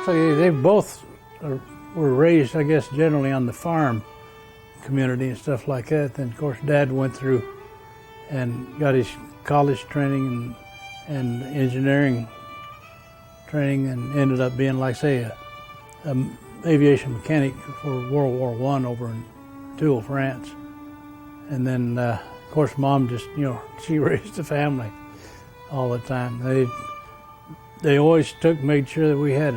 Actually, they both were raised, I guess, generally on the farm community and stuff like that. Then, of course, Dad went through and got his college training and engineering training and ended up being, like, say, an aviation mechanic for World War I over in Toul, France. And then, of course, Mom just, she raised the family all the time. They always made sure that we had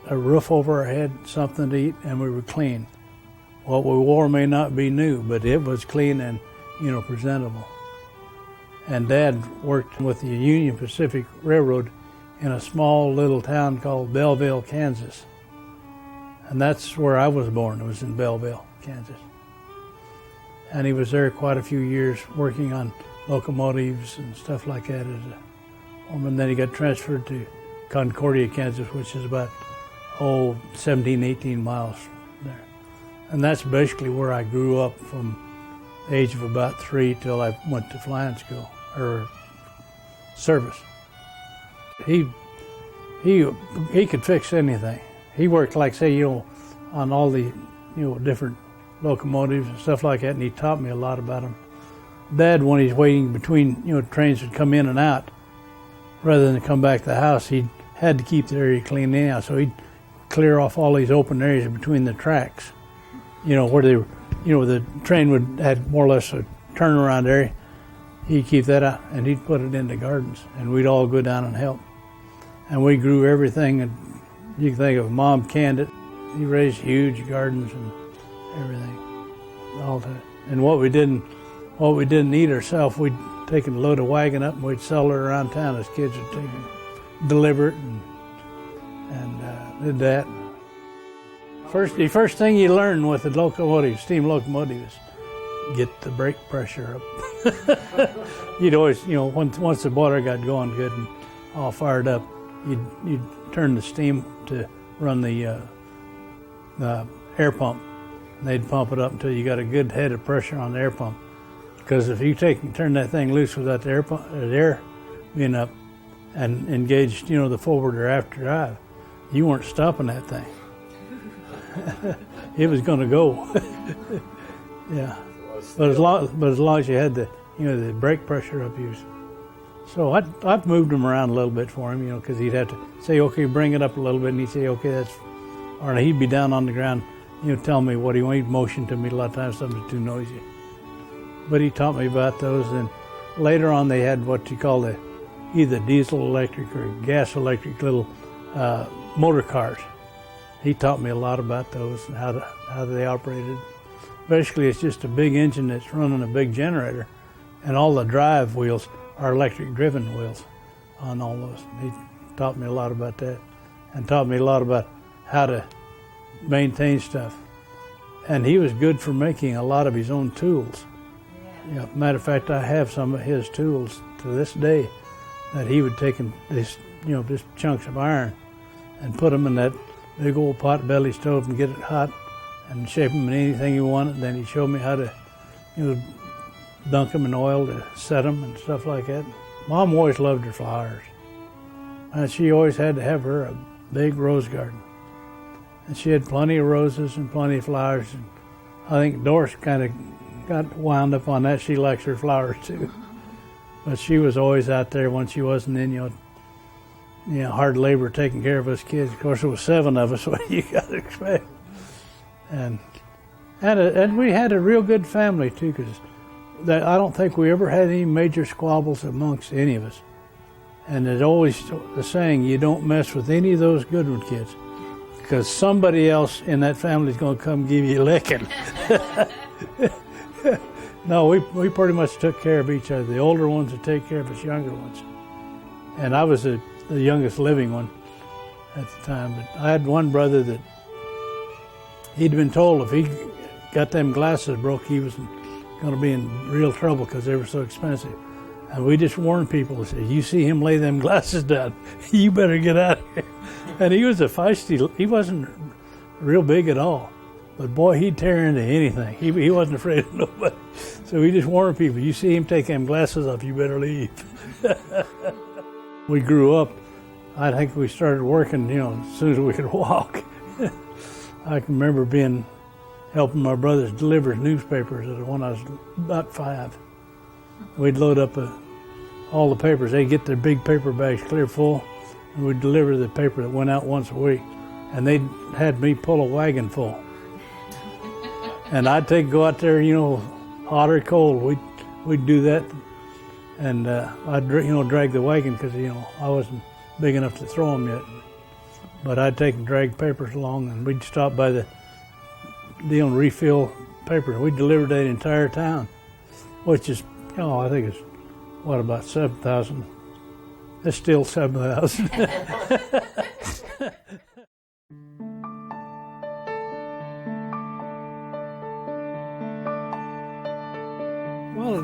a roof over our head, something to eat, and we were clean. What we wore may not be new, but it was clean and, presentable. And Dad worked with the Union Pacific Railroad in a small little town called Belleville, Kansas. And that's where I was born. It was in Belleville, Kansas. And he was there quite a few years working on locomotives and stuff like that as a foreman. Then he got transferred to Concordia, Kansas, which is about, 17, 18 miles there. And that's basically where I grew up from the age of about 3 till I went to flying school, or service. He could fix anything. He worked, like, say, on all the, different locomotives and stuff like that, and he taught me a lot about them. Dad, when he's waiting between, trains would come in and out, rather than come back to the house, he had to keep the area clean anyhow, so he'd clear off all these open areas between the tracks, where they were, the train had more or less a turnaround area. He'd keep that out, and he'd put it into gardens, and we'd all go down and help. And we grew everything, and you can think of Mom canned it. He raised huge gardens and everything, all that. And what we didn't eat ourselves, we'd take a load of wagon up and we'd sell it around town as kids would take it, deliver it, and did that. The first thing you learn with the locomotive, steam locomotive, is get the brake pressure up. You'd always, once the boiler got going good and all fired up, you'd turn the steam to run the air pump. And they'd pump it up until you got a good head of pressure on the air pump. Because if you turn that thing loose without the air being up and engaged, the forward or after drive, you weren't stopping that thing. It was going to go. Yeah. But as long as you had the brake pressure up, So I've moved him around a little bit for him, because he'd have to say, okay, bring it up a little bit, and he'd say, okay, that's, or he'd be down on the ground, tell me what he wanted. He'd motion to me a lot of times, something too noisy. But he taught me about those, and later on they had what you call either diesel electric or gas electric little motor cars. He taught me a lot about those and how they operated. Basically, it's just a big engine that's running a big generator, and all the drive wheels are electric-driven wheels on all those. He taught me a lot about that, and taught me a lot about how to maintain stuff. And he was good for making a lot of his own tools. Yeah. Matter of fact, I have some of his tools to this day that he would take just chunks of iron and put them in that big old pot belly stove and get it hot and shape them in anything you wanted. Then he showed me how to, dunk them in oil to set them and stuff like that. Mom always loved her flowers. And she always had to have her a big rose garden. And she had plenty of roses and plenty of flowers. And I think Doris kind of got wound up on that. She likes her flowers too. But she was always out there when she wasn't in, hard labor taking care of us kids. Of course, there was 7 of us, what you got to expect. And we had a real good family too, because I don't think we ever had any major squabbles amongst any of us. And there's always the saying, you don't mess with any of those Goodwin kids, because somebody else in that family is going to come give you a licking. No, we pretty much took care of each other. The older ones would take care of us younger ones. And I was the youngest living one at the time. But I had one brother that he'd been told if he got them glasses broke, he was going to be in real trouble because they were so expensive. And we just warned people to say, you see him lay them glasses down, you better get out of here. And he was a feisty, he wasn't real big at all. But boy, he'd tear into anything. He wasn't afraid of nobody. So we just warned people, you see him take them glasses off, you better leave. We grew up I think we started working, as soon as we could walk. I can remember helping my brothers deliver newspapers when I was about 5. We'd load up all the papers. They'd get their big paper bags clear full, and we'd deliver the paper that went out once a week. And they had me pull a wagon full. And I'd go out there, hot or cold. We'd do that, and I'd drag the wagon because I wasn't big enough to throw them yet. But I'd take and drag papers along, and we'd stop by the deal and refill paper. We delivered that entire town, which is, I think it's about 7,000. It's still 7,000. Well,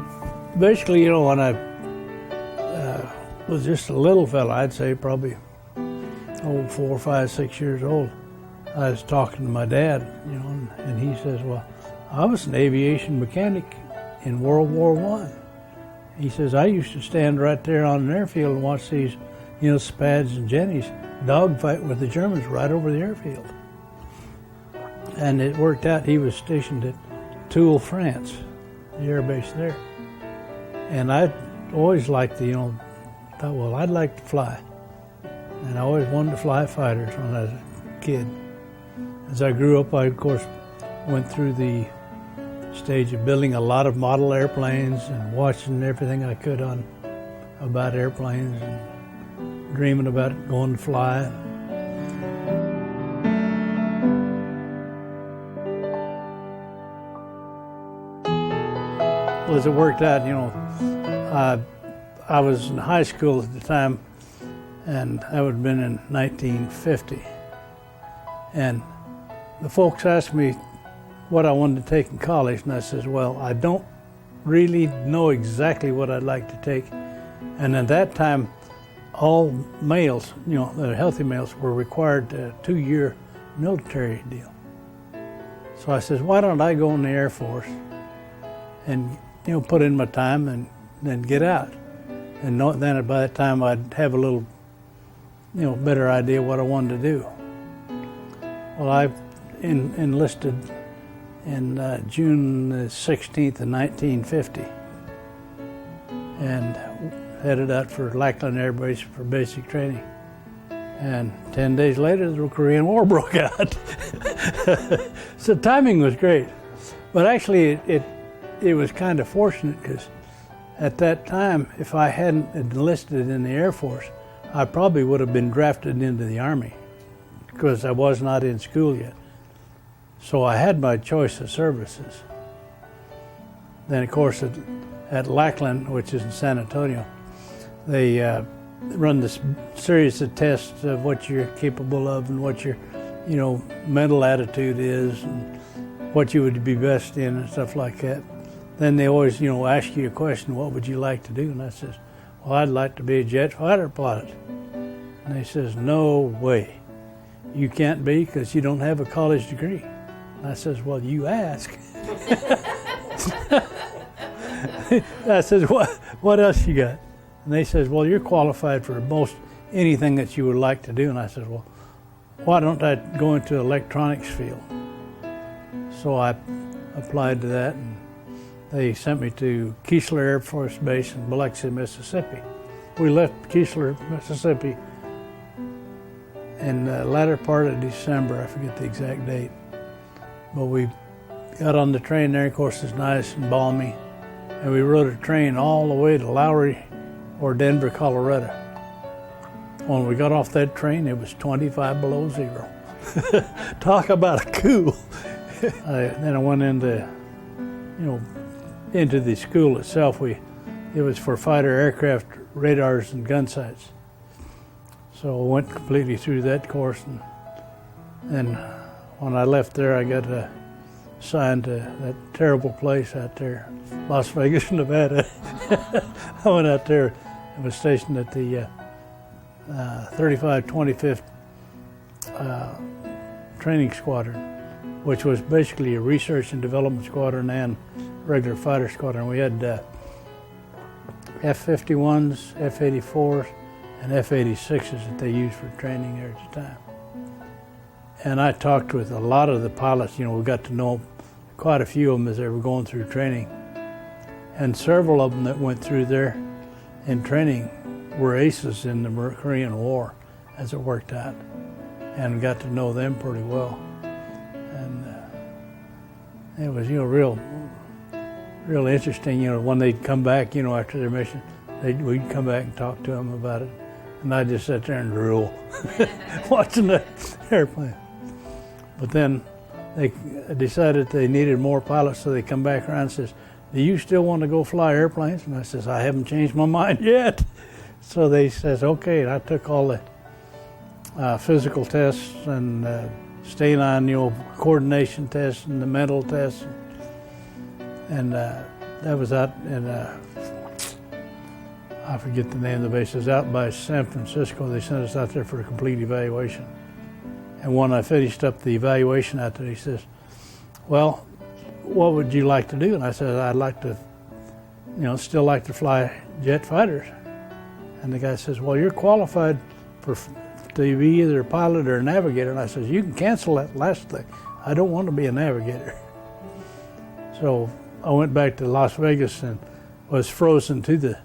basically, when I was just a little fella, I'd say probably 4, 5, 6 years old, I was talking to my dad, and he says, well, I was an aviation mechanic in World War I. He says, I used to stand right there on an airfield and watch these, Spads and Jennies dogfight with the Germans right over the airfield. And it worked out. He was stationed at Toul, France, the air base there. And I always liked thought, well, I'd like to fly. And I always wanted to fly fighters when I was a kid. As I grew up, I, of course, went through the stage of building a lot of model airplanes and watching everything I could about airplanes and dreaming about going to fly. Well, as it worked out, I was in high school at the time, and that would have been in 1950. And the folks asked me what I wanted to take in college, and I says, well, I don't really know exactly what I'd like to take. And at that time, all males, the healthy males, were required a 2-year military deal. So I says, why don't I go in the Air Force and, put in my time and then get out? And then by that time, I'd have a little, better idea what I wanted to do. Well, I enlisted in June 16th of 1950 and headed out for Lackland Air Base for basic training. And 10 days later, the Korean War broke out. So timing was great. But actually, it was kind of fortunate because at that time, if I hadn't enlisted in the Air Force, I probably would have been drafted into the Army because I was not in school yet. So I had my choice of services. Then, of course, at Lackland, which is in San Antonio, they run this series of tests of what you're capable of and what your, mental attitude is and what you would be best in and stuff like that. Then they always, ask you a question, what would you like to do? And I says, well, I'd like to be a jet fighter pilot. And they says, no way. You can't be because you don't have a college degree. And I says, well, you ask. I says, what else you got? And they says, well, you're qualified for most anything that you would like to do. And I said, well, why don't I go into the electronics field? So I applied to that, and they sent me to Keesler Air Force Base in Biloxi, Mississippi. We left Keesler, Mississippi in the latter part of December. I forget the exact date. But we got on the train there. Of course, it's nice and balmy. And we rode a train all the way to Lowry or Denver, Colorado. When we got off that train, it was 25 below zero. Talk about a coup. Then I went into the school itself. It was for fighter aircraft radars and gun sights. So I went completely through that course, and then when I left there, I got assigned to that terrible place out there, Las Vegas, Nevada. I went out there and was stationed at the 3525th Training Squadron, which was basically a research and development squadron and regular fighter squadron. We had F-51s, F-84s, and F-86s that they used for training there at the time. And I talked with a lot of the pilots. We got to know quite a few of them as they were going through training. And several of them that went through there in training were aces in the Korean War, as it worked out, and got to know them pretty well. And it was, real interesting. When they'd come back, after their mission, we'd come back and talk to them about it, and I'd just sit there and drool, watching the airplane. But then they decided they needed more pilots, so they come back around and says, "Do you still want to go fly airplanes?" And I says, "I haven't changed my mind yet." So they says, "Okay." And I took all the physical tests and stay line, coordination tests and the mental tests, and that was out in I forget the name of the base. It was out by San Francisco. They sent us out there for a complete evaluation. And when I finished up the evaluation out there, he says, "Well, what would you like to do?" And I said, "I'd like to, still like to fly jet fighters." And the guy says, "Well, you're qualified to be either a pilot or a navigator." And I says, "You can cancel that last thing. I don't want to be a navigator." So I went back to Las Vegas and was frozen to the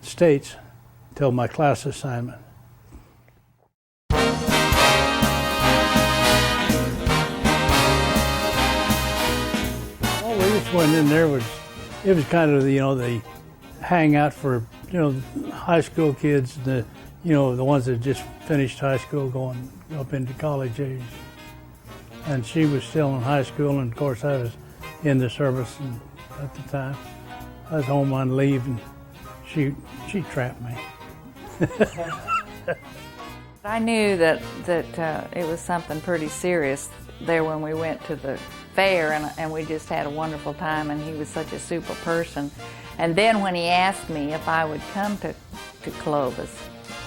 States till my class assignment. Well, we just went in there. It was kind of the hangout for high school kids, the ones that just finished high school going up into college age. And she was still in high school, and of course I was in the service at the time. I was home on leave, and she trapped me. I knew that it was something pretty serious there when we went to the fair, and we just had a wonderful time, and he was such a super person. And then when he asked me if I would come to Clovis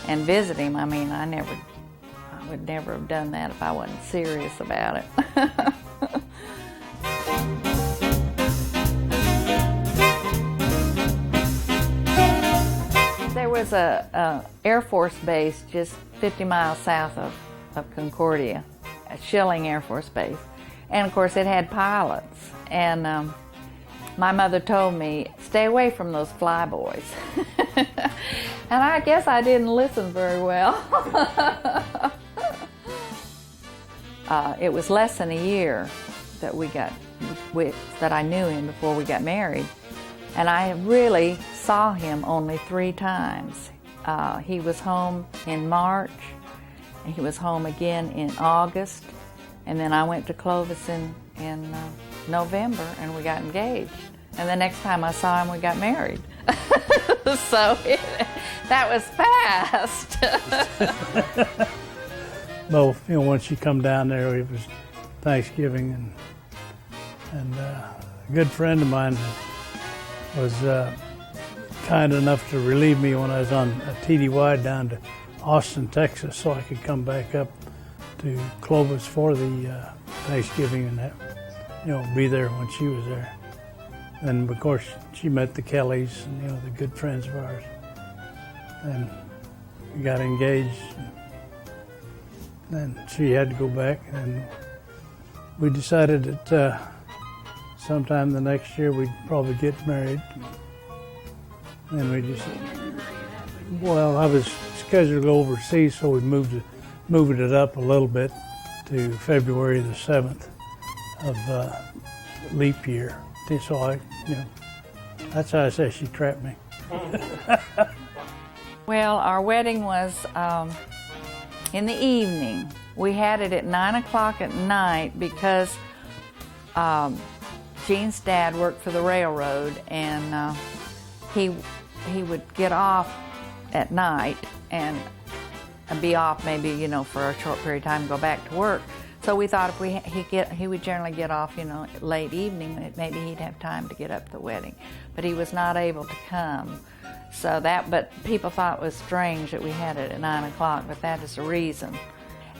and visit him, I would never have done that if I wasn't serious about it. There was a Air Force base just 50 miles south of Concordia, at Schilling Air Force Base. And of course it had pilots. And my mother told me, "Stay away from those flyboys." And I guess I didn't listen very well. It was less than a year that I knew him before we got married. And I really saw him only 3 times. He was home in March, and he was home again in August, and then I went to Clovis in November, and we got engaged. And the next time I saw him, we got married. So that was fast. Well, once you come down there, it was Thanksgiving, and a good friend of mine was kind enough to relieve me when I was on a TDY down to Austin, Texas, so I could come back up to Clovis for the Thanksgiving and be there when she was there. And of course, she met the Kellys and the good friends of ours, and we got engaged. And she had to go back, and we decided that sometime the next year we'd probably get married. And we just, I was scheduled to go overseas, so we moved it up a little bit to February the 7th of leap year. So that's how I say she trapped me. Well, our wedding was in the evening. We had it at 9 o'clock at night because Jean's dad worked for the railroad, and he would get off at night and be off maybe for a short period of time and go back to work. So we thought if he would generally get off late evening, maybe he'd have time to get up to the wedding. But he was not able to come. But people thought it was strange that we had it at 9 o'clock, but that is the reason.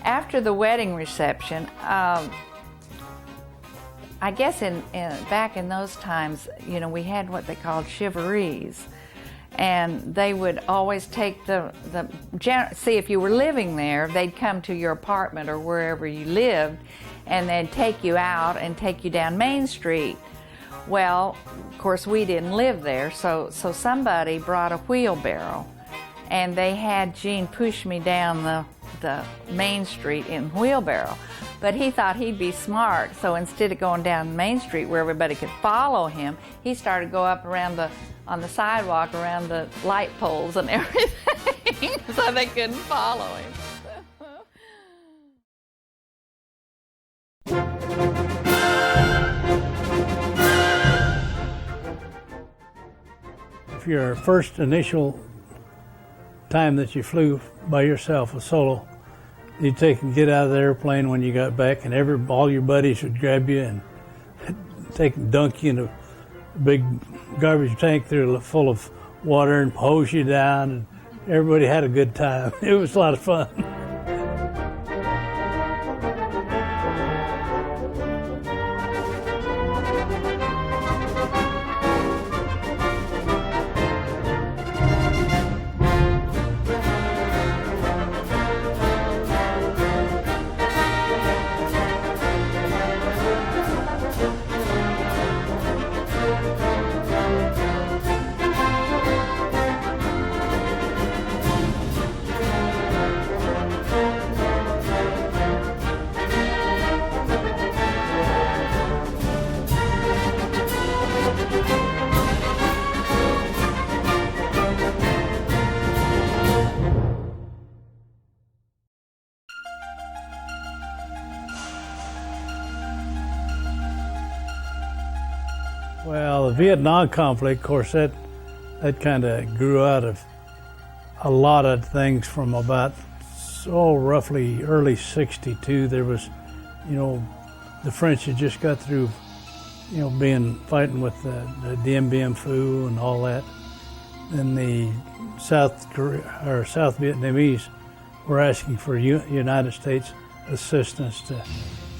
After the wedding reception, I guess back in those times, we had what they called chivarees. And they would always take see if you were living there, they'd come to your apartment or wherever you lived, and they'd take you out and take you down Main Street. Well, of course, we didn't live there, so somebody brought a wheelbarrow, and they had Gene push me down the Main Street in wheelbarrow. But he thought he'd be smart, so instead of going down Main Street where everybody could follow him, he started to go up around on the sidewalk around the light poles and everything, so they couldn't follow him. If your first initial time that you flew by yourself, a solo, you'd get out of the airplane when you got back, and all your buddies would grab you and dunk you in a big garbage tank full of water and hose you down, and everybody had a good time. It was a lot of fun. Well, the Vietnam conflict, of course, that kind of grew out of a lot of things from about, roughly early '62. There was, the French had just got through, fighting with the Dien Bien Phu and all that. And the South Vietnamese were asking for United States assistance to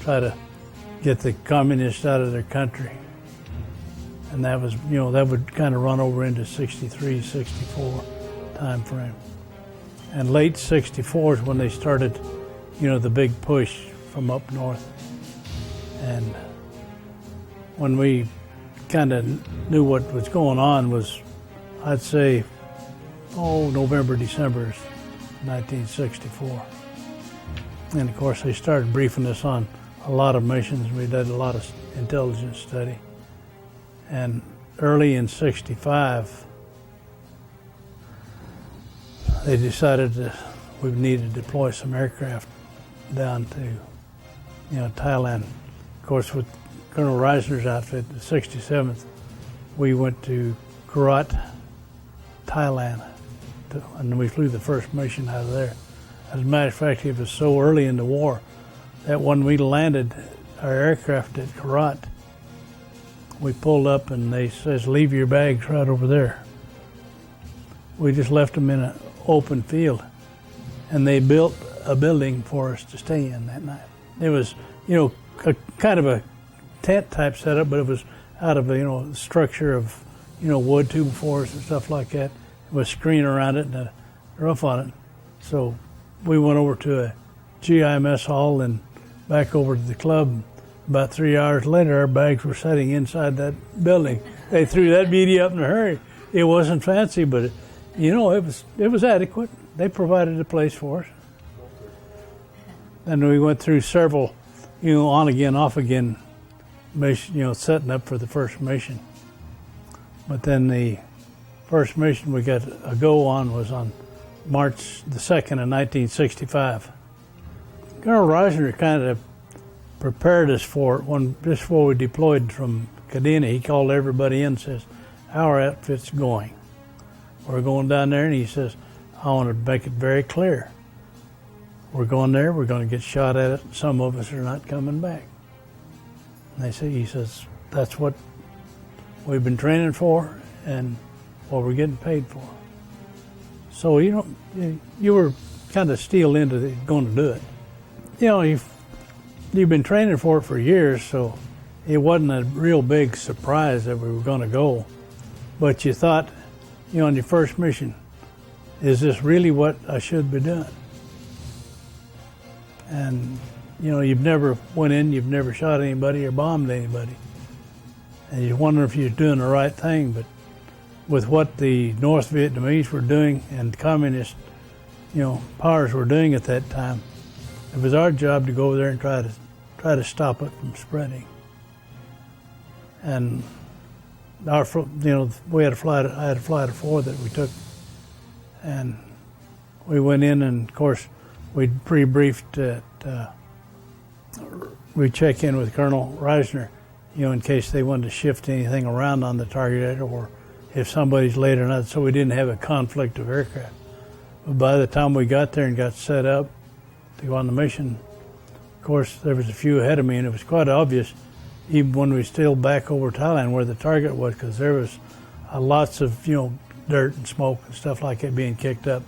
try to get the communists out of their country. And that was, that would kind of run over into '63, '64 time frame. And late '64 is when they started, the big push from up north. And when we kind of knew what was going on was, I'd say, November, December 1964. And of course they started briefing us on a lot of missions. We did a lot of intelligence study. And early in '65, they decided that we needed to deploy some aircraft down to, Thailand. Of course, with Colonel Reisner's outfit, the 67th, we went to Korat, Thailand, and we flew the first mission out of there. As a matter of fact, it was so early in the war that when we landed our aircraft at Korat, we pulled up and they says, "Leave your bags right over there." We just left them in an open field, and they built a building for us to stay in that night. It was, a kind of a tent type setup, but it was out of a, structure of, wood 2x4s and stuff like that, with a screen around it and a roof on it. So we went over to a GI mess hall and back over to the club. About 3 hours later, our bags were sitting inside that building. They threw that beauty up in a hurry. It wasn't fancy, but it was adequate. They provided a place for us. And we went through several, on again, off again, mission, setting up for the first mission. But then the first mission we got a go on was on March the 2nd of 1965. Colonel Reisner kind of prepared us for it. Just before we deployed from Kadena, he called everybody in and says, "Our outfit's going. We're going down there," and he says, "I want to make it very clear. We're going there, we're going to get shot at it, and some of us are not coming back." And he says, "That's what we've been training for and what we're getting paid for." So, you were kind of steeled into going to do it. You've been training for it for years, so it wasn't a real big surprise that we were going to go. But you thought, on your first mission, is this really what I should be doing? And, you've never went in, you've never shot anybody or bombed anybody. And you wonder if you're doing the right thing, but with what the North Vietnamese were doing and communist, powers were doing at that time, it was our job to go over there and try to stop it from spreading. And we had a flight. I had a flight of 4 that we took, and we went in, and of course we pre-briefed at. We check in with Colonel Reisner, in case they wanted to shift anything around on the target area, or if somebody's late or not, so we didn't have a conflict of aircraft. But by the time we got there and got set up to go on the mission, of course, there was a few ahead of me, and it was quite obvious, even when we were still back over Thailand, where the target was, because there was lots of, dirt and smoke and stuff like that being kicked up.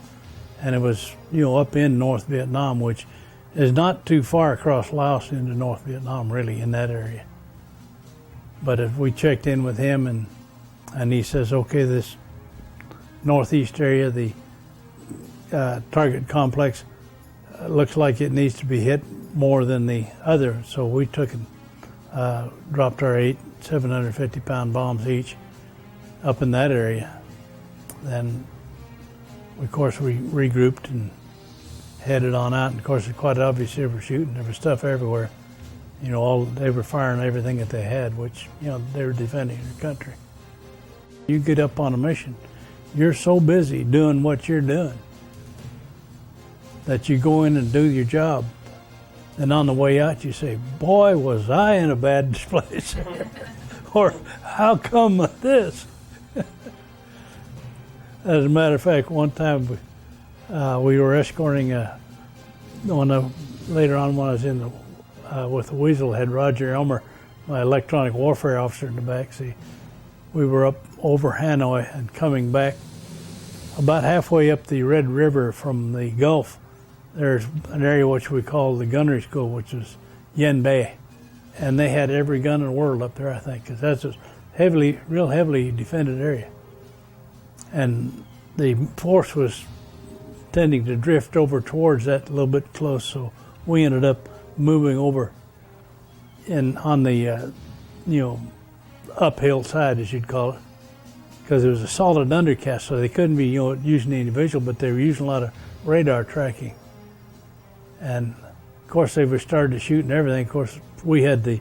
And it was, up in North Vietnam, which is not too far across Laos into North Vietnam, really, in that area. But if we checked in with him, and he says, okay, this northeast area, the target complex, looks like it needs to be hit more than the other. So we took and dropped our 8 750-pound bombs each up in that area. Then, of course, we regrouped and headed on out. And of course, it's quite obvious they were shooting. There was stuff everywhere. They were firing everything that they had, which, they were defending their country. You get up on a mission, you're so busy doing what you're doing that you go in and do your job. And on the way out, you say, boy, was I in a bad place. Or how come this? As a matter of fact, one time we were escorting later on when I was in with the Weasel, had Roger Elmer, my electronic warfare officer, in the backseat. We were up over Hanoi and coming back about halfway up the Red River from the Gulf. There's an area which we call the Gunnery School, which is Yen Bay, and they had every gun in the world up there, I think, because that's a real heavily defended area. And the force was tending to drift over towards that a little bit close, so we ended up moving over on the uphill side, as you'd call it, because it was a solid undercast, so they couldn't be using any visual, but they were using a lot of radar tracking. And of course they were started to shoot and everything. Of course we had the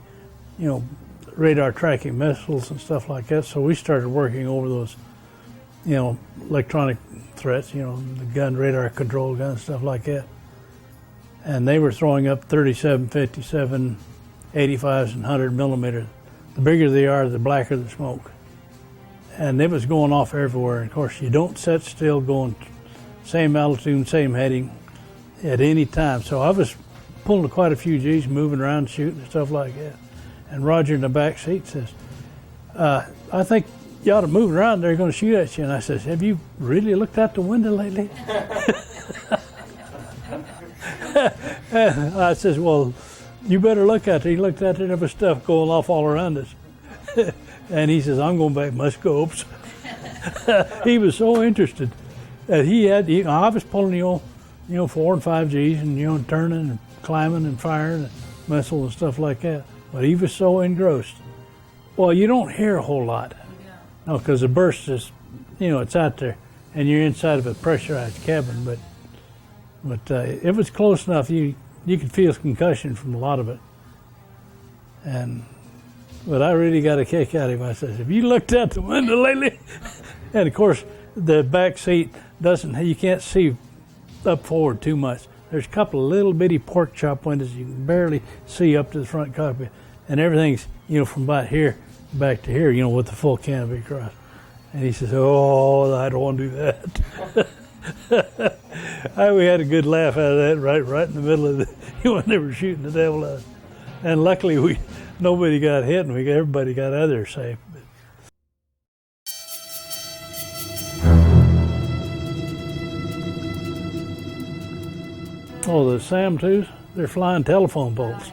radar tracking missiles and stuff like that, so we started working over those electronic threats, the gun, radar control guns, stuff like that. And they were throwing up 37, 57, 85s and 100 millimeter. The bigger they are, the blacker the smoke. And it was going off everywhere. And of course, you don't sit still going same altitude, same heading at any time. So I was pulling quite a few G's, moving around, shooting and stuff like that. And Roger in the back seat says, I think you ought to move around. They're going to shoot at you. And I says, have you really looked out the window lately? I says, well, you better look out there. He looked out there, there was stuff going off all around us. And he says, I'm going back my scopes. He was so interested that I was pulling, 4 and 5 G's and, turning and climbing and firing and missiles and stuff like that. But he was so engrossed. Well, you don't hear a whole lot. No, because the burst is, it's out there and you're inside of a pressurized cabin. But it was close enough. You could feel concussion from a lot of it. But I really got a kick out of him. I said, have you looked out the window lately? And of course, the back seat you can't see up forward too much. There's a couple of little bitty pork chop windows you can barely see up to the front cockpit. And everything's, from about here back to here, with the full canopy across. And he says, oh, I don't want to do that. We had a good laugh out of that right in the middle of when they were shooting the devil out. And luckily nobody got hit and everybody got out of there safe. Oh, the SAM-2s, they're flying telephone poles.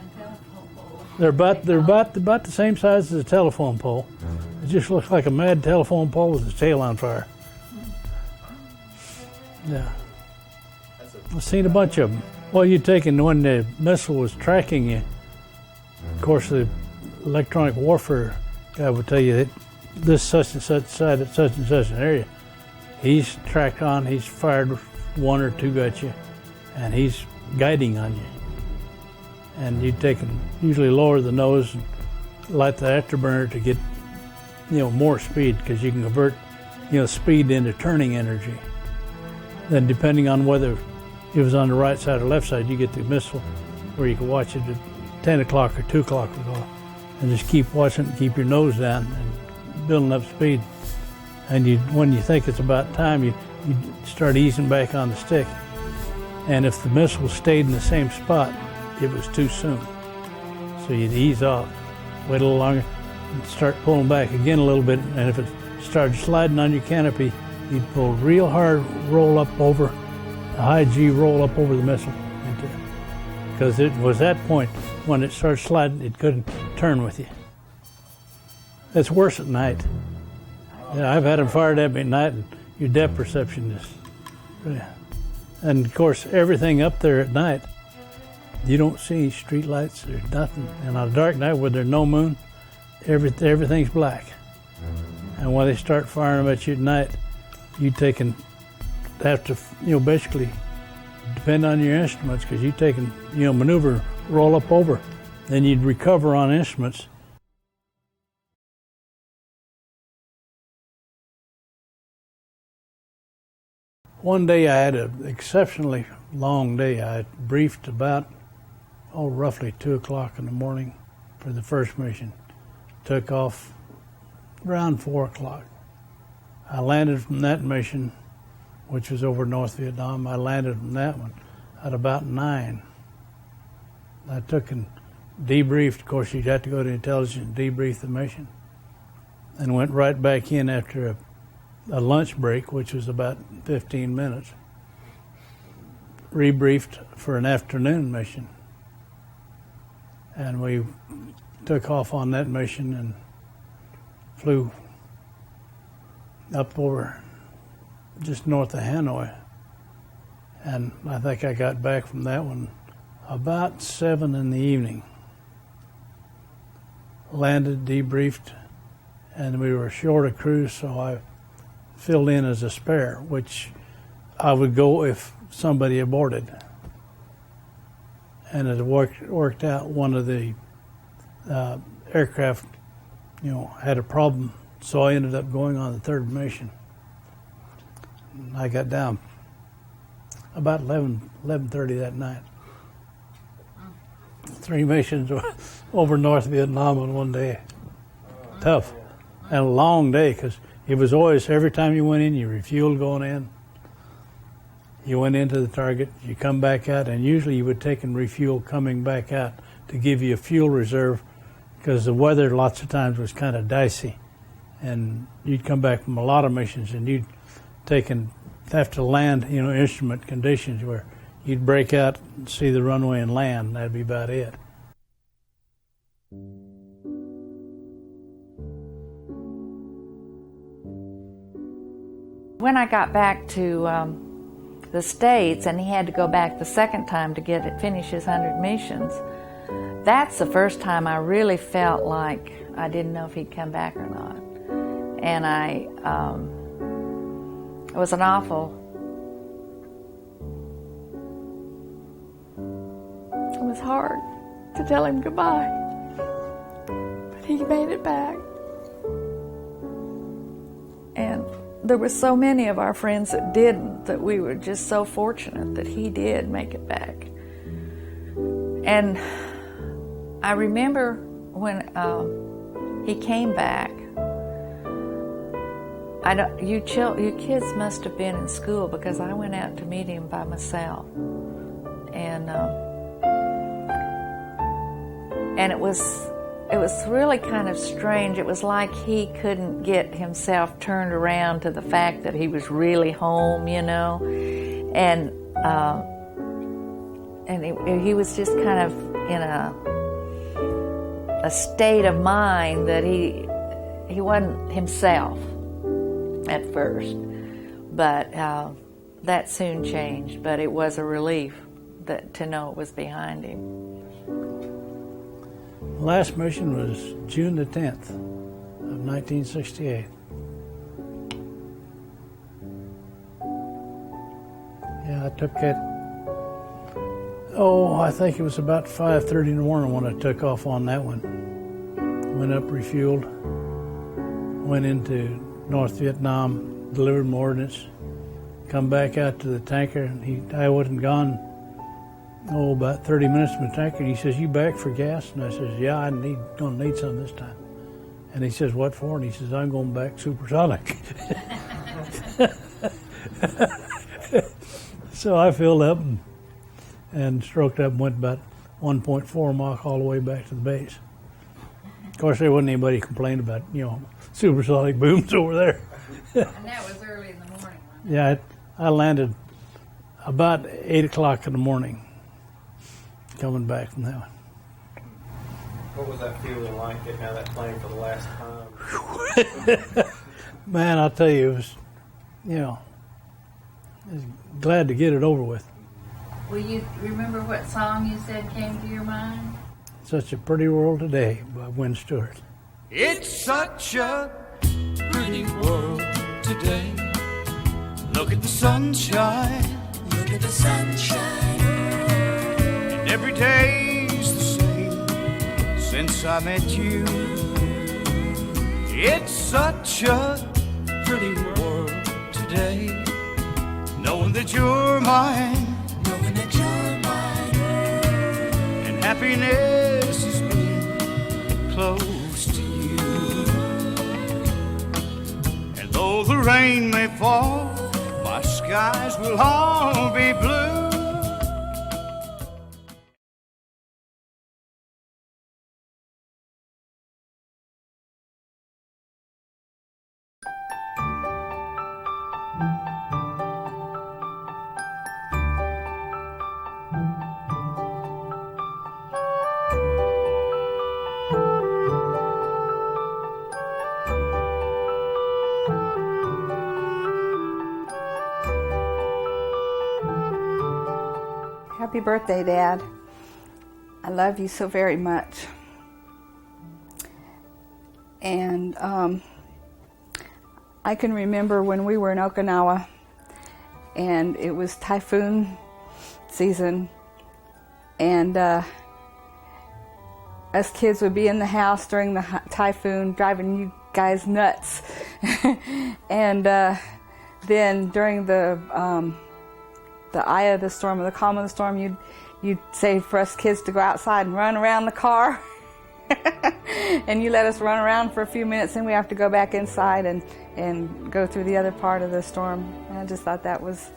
They're about the same size as a telephone pole. It just looks like a mad telephone pole with its tail on fire. Yeah. I've seen a bunch of them. Well, you taking when the missile was tracking you. Of course, the electronic warfare guy would tell you that this such and such site at such and such an area. He's tracked on. He's fired one or two at you, and he's guiding on you. And you take and usually lower the nose and light the afterburner to get, more speed, because you can convert, speed into turning energy. Then depending on whether it was on the right side or left side, you get the missile where you can watch it at 10 o'clock or 2 o'clock and just keep watching and keep your nose down and building up speed. And when you think it's about time, you start easing back on the stick. And if the missile stayed in the same spot, it was too soon. So you'd ease off, wait a little longer, and start pulling back again a little bit. And if it started sliding on your canopy, you'd pull real hard, roll up over, a high G roll up over the missile. Because it was that point, when it started sliding, it couldn't turn with you. It's worse at night. Yeah, I've had them fired at me at night, and your depth perception is... And of course, everything up there at night, you don't see street lights, there's nothing. And on a dark night where there's no moon, everything's black. And when they start firing them at you at night, you have to, basically depend on your instruments, because you take and, maneuver, roll up over, then you'd recover on instruments. One day I had an exceptionally long day. I briefed about, roughly 2 o'clock in the morning for the first mission. Took off around 4 o'clock. I landed from that mission, which was over North Vietnam. I landed from that one at about 9. I took and debriefed. Of course, you'd have to go to intelligence and debrief the mission. And went right back in after a lunch break, which was about 15 minutes. Rebriefed for an afternoon mission. And we took off on that mission and flew up over just north of Hanoi. And I think I got back from that one about 7 in the evening. Landed, debriefed, and we were short of crews, so I filled in as a spare, which I would go if somebody aborted. And it worked out. One of the aircraft, had a problem, so I ended up going on the third mission. I got down about 11:30 that night. 3 missions over North Vietnam in one day. Tough. And a long day, because it was always, every time you went in, you refueled going in. You went into the target, you come back out, and usually you would take and refuel coming back out to give you a fuel reserve, because the weather lots of times was kind of dicey. And you'd come back from a lot of missions, and you'd take and have to land, instrument conditions where you'd break out and see the runway and land. That'd be about it. When I got back to the States, and he had to go back the second time to finish his 100 missions, that's the first time I really felt like I didn't know if he'd come back or not. And it was an awful, it was hard to tell him goodbye, but he made it back. And there were so many of our friends that didn't, that we were just so fortunate that he did make it back. And I remember when he came back, you kids must have been in school, because I went out to meet him by myself. And it was really kind of strange. It was like he couldn't get himself turned around to the fact that he was really home, and he was just kind of in a state of mind that he wasn't himself at first. But that soon changed, but it was a relief to know it was behind him. Last mission was June the 10th of 1968. Yeah, I took that, I think it was about 5:30 in the morning when I took off on that one. Went up, refueled, went into North Vietnam, delivered my ordnance, come back out to the tanker, and I wasn't gone, about 30 minutes from the tanker, and he says, "You back for gas?" And I says, "Yeah, gonna need some this time." And he says, "What for?" And he says, "I'm going back supersonic." So I filled up and stroked up and went about 1.4 Mach all the way back to the base. Of course, there wasn't anybody complaining about, supersonic booms over there. And that was early in the morning, wasn't it? Yeah, I landed about 8 o'clock in the morning coming back from that one. What was that feeling like getting out of that plane for the last time? Man, I'll tell you, it was, I was glad to get it over with. Will you remember what song you said came to your mind? Such a Pretty World Today by Wynn Stewart. It's such a pretty world today. Look at the sunshine. Look at the sunshine. And every day's the same since I met you. It's such a pretty world today. Knowing that you're mine. Knowing that you're mine. And happiness is being close to you. And though the rain may fall, my skies will all be blue. Happy birthday, Dad. I love you so very much. And I can remember when we were in Okinawa and it was typhoon season, and us kids would be in the house during the typhoon driving you guys nuts. And then during the eye of the storm, or the calm of the storm, you'd say for us kids to go outside and run around the car. And you let us run around for a few minutes, and we have to go back inside and go through the other part of the storm. And I just thought that was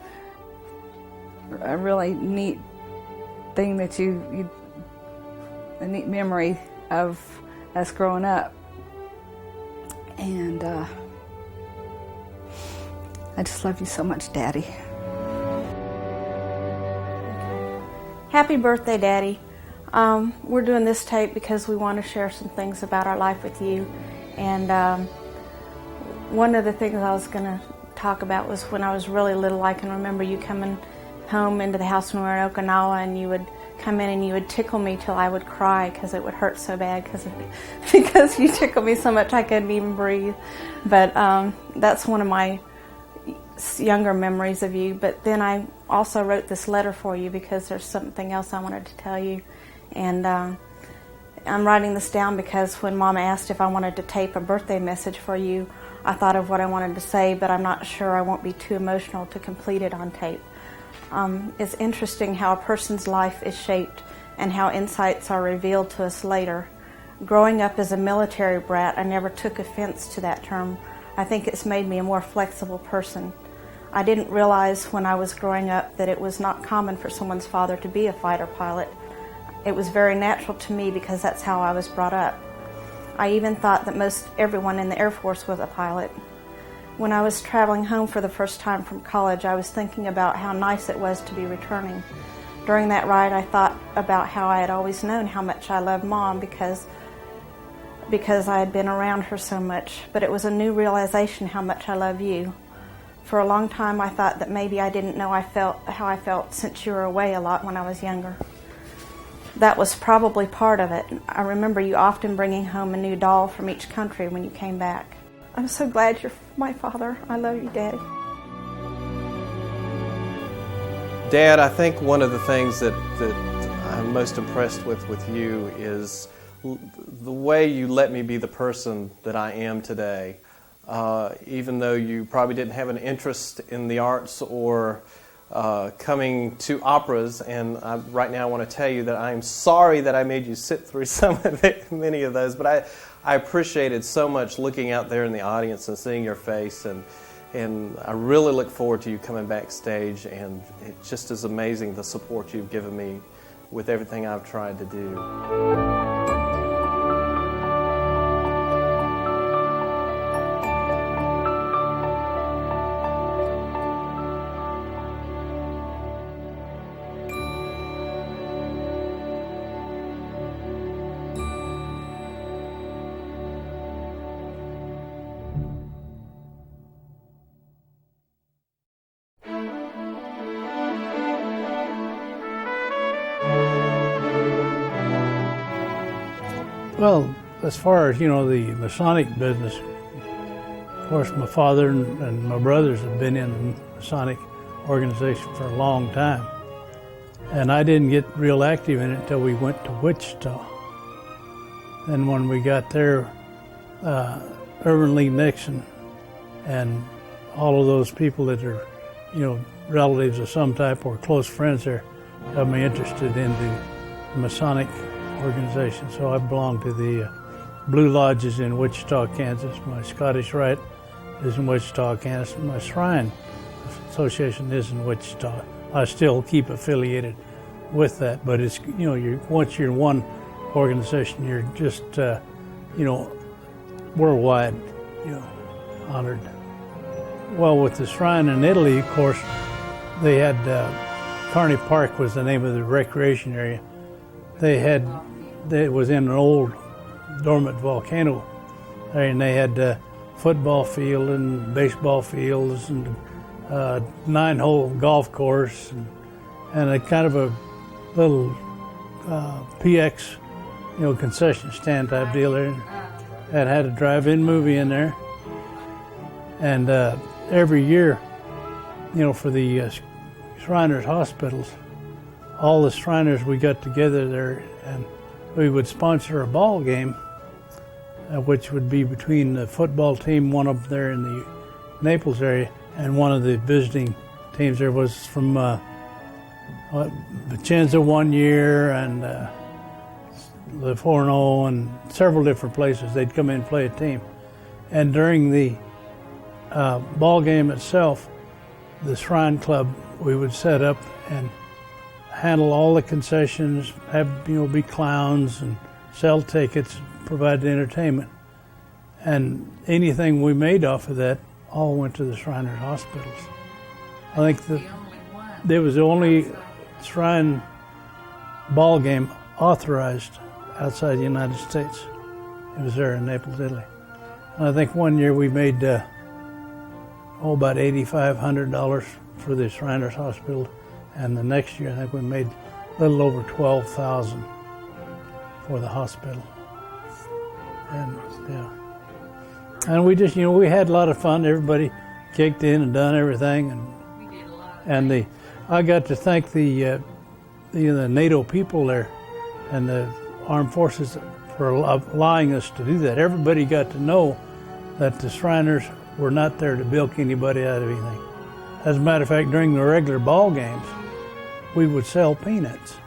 a really neat thing that a neat memory of us growing up. And I just love you so much, Daddy. Happy birthday, Daddy. We're doing this tape because we want to share some things about our life with you. And one of the things I was going to talk about was when I was really little. I can remember you coming home into the house when we were in Okinawa, and you would come in and you would tickle me till I would cry because it would hurt so bad because you tickled me so much I couldn't even breathe. But that's one of my younger memories of you. But then I also wrote this letter for you because there's something else I wanted to tell you. And I'm writing this down because when Mom asked if I wanted to tape a birthday message for you, I thought of what I wanted to say, but I'm not sure I won't be too emotional to complete it on tape. It's interesting how a person's life is shaped and how insights are revealed to us later. Growing up as a military brat, I never took offense to that term. I think it's made me a more flexible person. I didn't realize when I was growing up that it was not common for someone's father to be a fighter pilot. It was very natural to me because that's how I was brought up. I even thought that most everyone in the Air Force was a pilot. When I was traveling home for the first time from college, I was thinking about how nice it was to be returning. During that ride, I thought about how I had always known how much I loved Mom because I had been around her so much, but it was a new realization how much I love you. For a long time, I thought that maybe I didn't know how I felt since you were away a lot when I was younger. That was probably part of it. I remember you often bringing home a new doll from each country when you came back. I'm so glad you're my father. I love you, Daddy. Dad, I think one of the things that I'm most impressed with you is the way you let me be the person that I am today. Even though you probably didn't have an interest in the arts or coming to operas, and right now I want to tell you that I am sorry that I made you sit through many of those, but I appreciated so much looking out there in the audience and seeing your face, and I really look forward to you coming backstage, and it just is amazing the support you've given me with everything I've tried to do. Well, as far as, the Masonic business, of course, my father and my brothers have been in the Masonic organization for a long time. And I didn't get real active in it until we went to Wichita. Then when we got there, Irvin Lee Nixon and all of those people that are, relatives of some type or close friends there got me interested in the Masonic organization. So I belong to the Blue Lodges in Wichita, Kansas. My Scottish Rite is in Wichita, Kansas. My Shrine Association is in Wichita. I still keep affiliated with that, but it's, once you're in one organization, you're just, worldwide, honored. Well, with the Shrine in Italy, of course, they had, Kearney Park was the name of the recreation area. It was in an old dormant volcano, and they had football field and baseball fields and 9-hole golf course and a kind of a little PX, concession stand type deal there. And had a drive-in movie in there. And every year, for the Shriners hospitals, all the Shriners, we got together there and we would sponsor a ball game, which would be between the football team, one up there in the Naples area, and one of the visiting teams. There was from Vicenza one year and Livorno and several different places. They'd come in and play a team. And during the ball game itself, the Shrine Club, we would set up and handle all the concessions, be clowns and sell tickets, provide the entertainment. And anything we made off of that all went to the Shriners hospitals. I think there was the only Shrine ball game authorized outside the United States. It was there in Naples, Italy. And I think one year we made about $8,500 for the Shriners Hospital, and the next year I think we made a little over $12,000 for the hospital. And and we just we had a lot of fun. Everybody kicked in and done everything, and I got to thank the NATO people there and the armed forces for allowing us to do that. Everybody got to know that the Shriners were not there to bilk anybody out of anything. As a matter of fact, during the regular ball games, we would sell peanuts.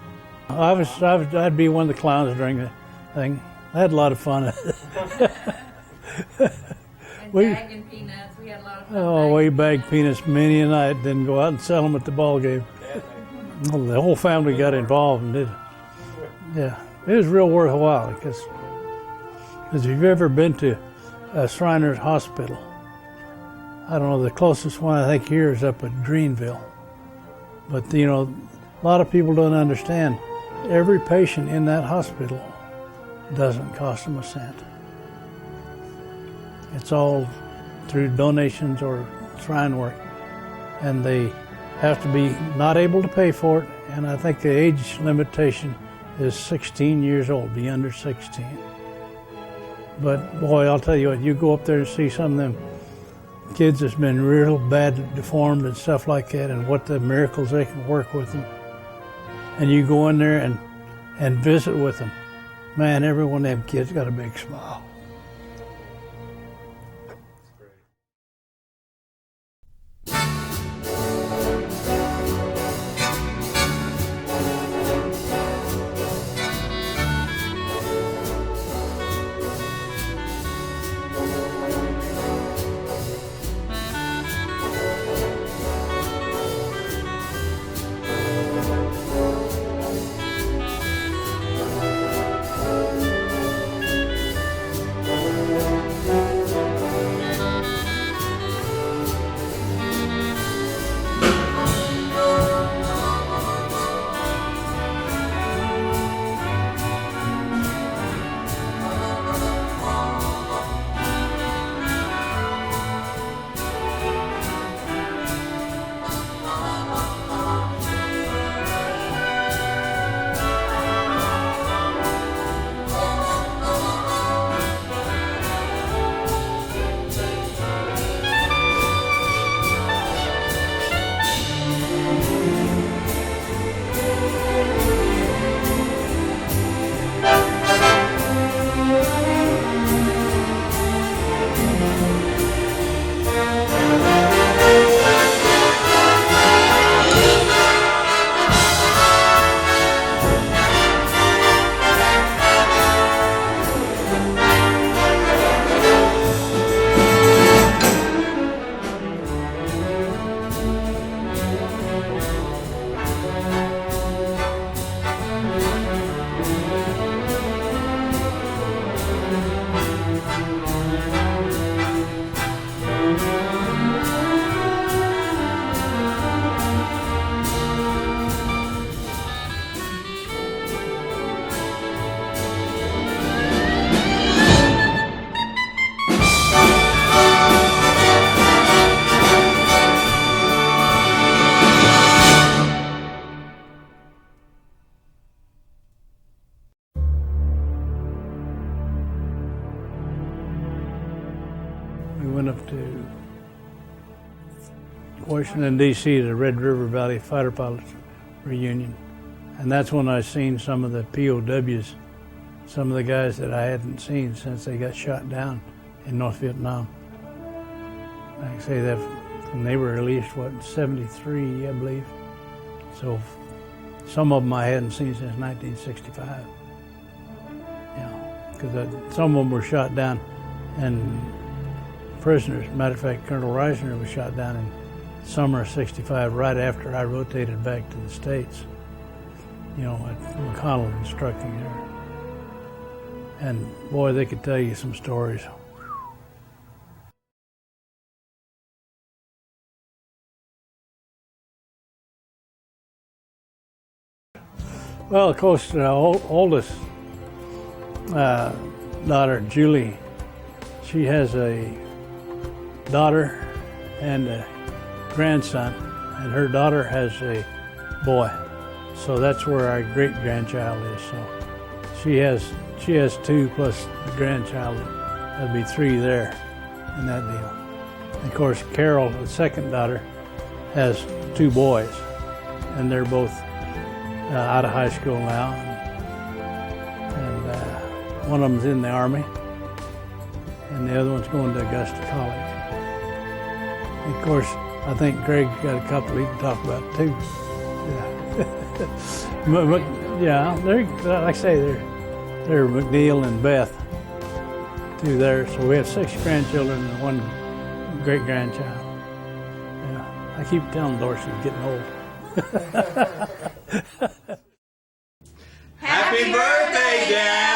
I'd be one of the clowns during the thing. I had a lot of fun. Bagging peanuts, we had a lot of fun. Oh, we bagged peanuts many a night, then go out and sell them at the ball game. Well, the whole family got involved and did. Yeah, it was real worthwhile because if you've ever been to a Shriners Hospital, I don't know, the closest one I think here is up at Greenville. But a lot of people don't understand. Every patient in that hospital doesn't cost them a cent. It's all through donations or shrine work. and they have to be not able to pay for it, and I think the age limitation is 16 years old, be under 16. But boy, I'll tell you what, you go up there and see some of them kids that's been real bad deformed and stuff like that, and what the miracles they can work with them. And you go in there and visit with them. Man, every one of them kids got a big smile. We went up to Washington, D.C. to the Red River Valley Fighter Pilots reunion. And that's when I seen some of the POWs, some of the guys that I hadn't seen since they got shot down in North Vietnam. Like I say, that when they were released, what, in 73, I believe. So some of them I hadn't seen since 1965. Yeah, because some of them were shot down and prisoners. Matter of fact, Colonel Reisner was shot down in summer of '65, right after I rotated back to the States. You know, at McConnell instructing there. And boy, they could tell you some stories. Well, of course, the oldest daughter, Julie, she has a daughter and a grandson, and her daughter has a boy. So that's where our great-grandchild is. So she has two plus the grandchild. That'd be three there in that deal. And of course, Carol, the second daughter, has two boys, and they're both out of high school now. And one of them's in the Army, and the other one's going to Augusta College. And of course, I think Greg's got a couple he can talk about too. Yeah, but yeah, they're, like I say, they're McNeil and Beth, two there. So we have 6 grandchildren and 1 great-grandchild. Yeah, I keep telling Doris she's getting old. Happy birthday, Dad!